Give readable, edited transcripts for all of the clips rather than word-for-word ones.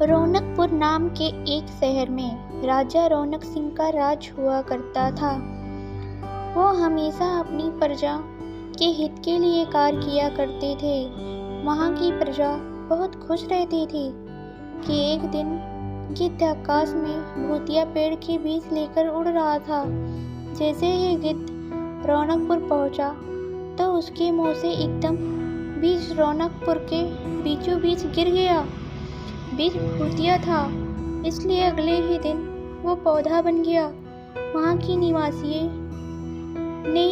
रौनकपुर नाम के एक शहर में राजा रौनक सिंह का राज हुआ करता था। वो हमेशा अपनी प्रजा के हित के लिए कार्य किया करते थे। वहाँ की प्रजा बहुत खुश रहती थी कि एक दिन गिद्ध आकाश में भूतिया पेड़ के बीज लेकर उड़ रहा था। जैसे ही गिद्ध रौनकपुर पहुँचा तो उसके मुंह से एकदम बीज रौनकपुर के बीचों बीच गिर गया। बीज भूतिया था, इसलिए अगले ही दिन वो पौधा बन गया। वहाँ की निवासियों ने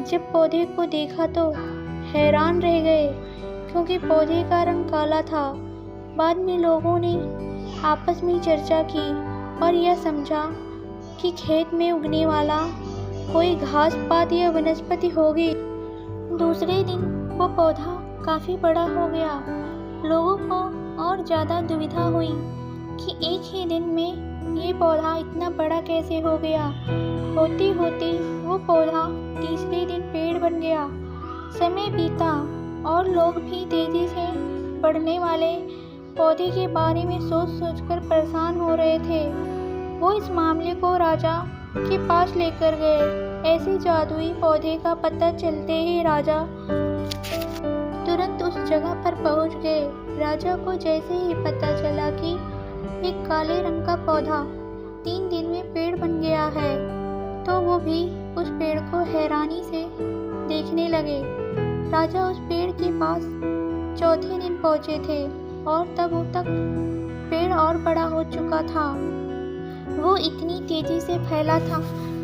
जब पौधे को देखा तो हैरान रह गए, क्योंकि पौधे का रंग काला था। बाद में लोगों ने आपस में चर्चा की और यह समझा कि खेत में उगने वाला कोई घास पात या वनस्पति होगी। दूसरे दिन वो पौधा काफ़ी बड़ा हो गया। लोगों को और ज़्यादा दुविधा हुई कि एक ही दिन में ये पौधा इतना बड़ा कैसे हो गया। होते होते वो पौधा तीसरे दिन पेड़ बन गया। समय बीता और लोग भी तेज़ी से बढ़ने वाले पौधे के बारे में सोच सोचकर परेशान हो रहे थे। वो इस मामले को राजा के पास लेकर गए। ऐसे जादुई पौधे का पता चलते ही राजा तुरंत उस जगह पर पहुंच गए। राजा को जैसे ही पता चला कि एक काले रंग का पौधा 3 दिन में पेड़ बन गया है, तो वो भी उस पेड़ को हैरानी से देखने लगे। राजा उस पेड़ के पास चौथे दिन पहुंचे थे और तब तक पेड़ और बड़ा हो चुका था। वो इतनी तेजी से फैला था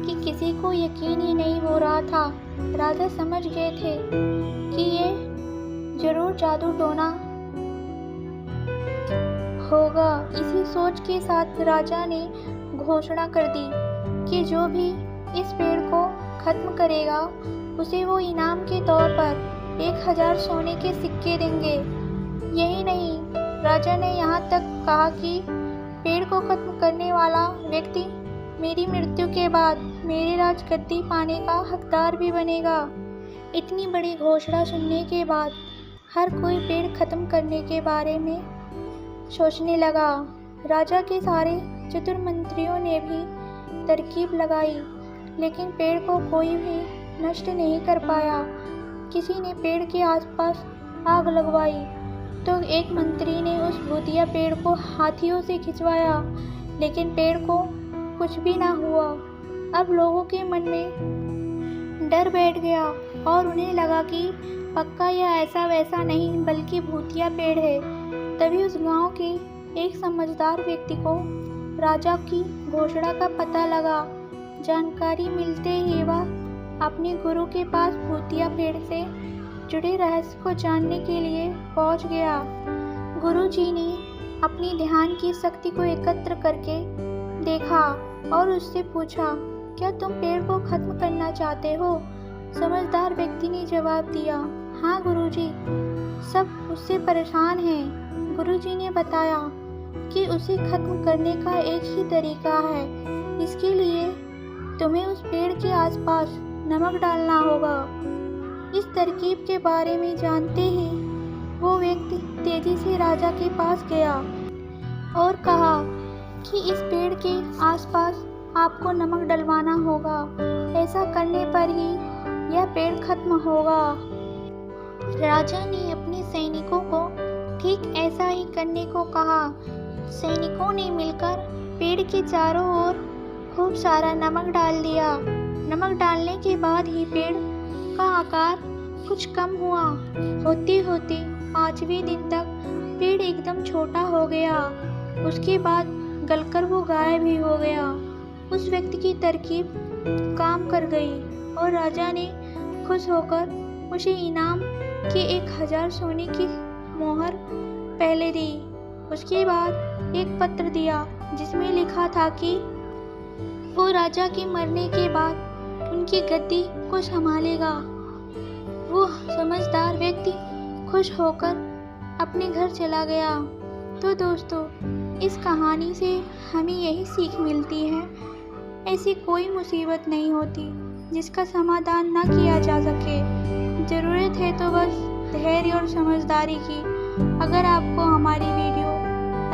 कि किसी को यकीन ही नहीं हो रहा था। राजा समझ गए थे कि ये जरूर जादू टोना होगा। इसी सोच के साथ राजा ने घोषणा कर दी कि जो भी इस पेड़ को खत्म करेगा उसे वो इनाम के तौर पर 1000 सोने के सिक्के देंगे। यही नहीं, राजा ने यहाँ तक कहा कि पेड़ को खत्म करने वाला व्यक्ति मेरी मृत्यु के बाद मेरे राजगद्दी पाने का हकदार भी बनेगा। इतनी बड़ी घोषणा सुनने के बाद हर कोई पेड़ खत्म करने के बारे में सोचने लगा। राजा के सारे चतुर मंत्रियों ने भी तरकीब लगाई, लेकिन पेड़ को कोई भी नष्ट नहीं कर पाया। किसी ने पेड़ के आसपास आग लगवाई तो एक मंत्री ने उस भूतिया पेड़ को हाथियों से खिंचवाया, लेकिन पेड़ को कुछ भी ना हुआ। अब लोगों के मन में डर बैठ गया और उन्हें लगा कि पक्का यह ऐसा वैसा नहीं बल्कि भूतिया पेड़ है। तभी उस गांव के एक समझदार व्यक्ति को राजा की घोषणा का पता लगा। जानकारी मिलते ही वह अपने गुरु के पास भूतिया पेड़ से जुड़े रहस्य को जानने के लिए पहुंच गया। गुरु जी ने अपनी ध्यान की शक्ति को एकत्र करके देखा और उससे पूछा, क्या तुम पेड़ को खत्म करना चाहते हो? समझदार व्यक्ति ने जवाब दिया, हाँ गुरुजी, सब उससे परेशान हैं। गुरुजी ने बताया कि उसे खत्म करने का एक ही तरीका है। इसके लिए तुम्हें उस पेड़ के आसपास नमक डालना होगा। इस तरकीब के बारे में जानते ही वो व्यक्ति तेजी से राजा के पास गया और कहा कि इस पेड़ के आसपास आपको नमक डलवाना होगा। ऐसा करने पर ही यह पेड़ खत्म होगा। राजा ने अपने सैनिकों को ठीक ऐसा ही करने को कहा। सैनिकों ने मिलकर पेड़ के चारों ओर खूब सारा नमक डाल दिया। नमक डालने के बाद ही पेड़ का आकार कुछ कम हुआ। होते होते 5वें दिन तक पेड़ एकदम छोटा हो गया। उसके बाद गलकर वो गायब ही हो गया। उस व्यक्ति की तरकीब काम कर गई और राजा ने खुश होकर उसे इनाम के 1000 सोने की मोहर पहले दी। उसके बाद एक पत्र दिया जिसमें लिखा था कि वो राजा के मरने के बाद उनकी गद्दी को संभालेगा। वो समझदार व्यक्ति खुश होकर अपने घर चला गया। तो दोस्तों, इस कहानी से हमें यही सीख मिलती है, ऐसी कोई मुसीबत नहीं होती जिसका समाधान ना किया जा सके। ज़रूरत है तो बस धैर्य और समझदारी की। अगर आपको हमारी वीडियो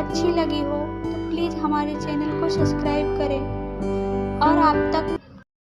अच्छी लगी हो तो प्लीज़ हमारे चैनल को सब्सक्राइब करें और आप तक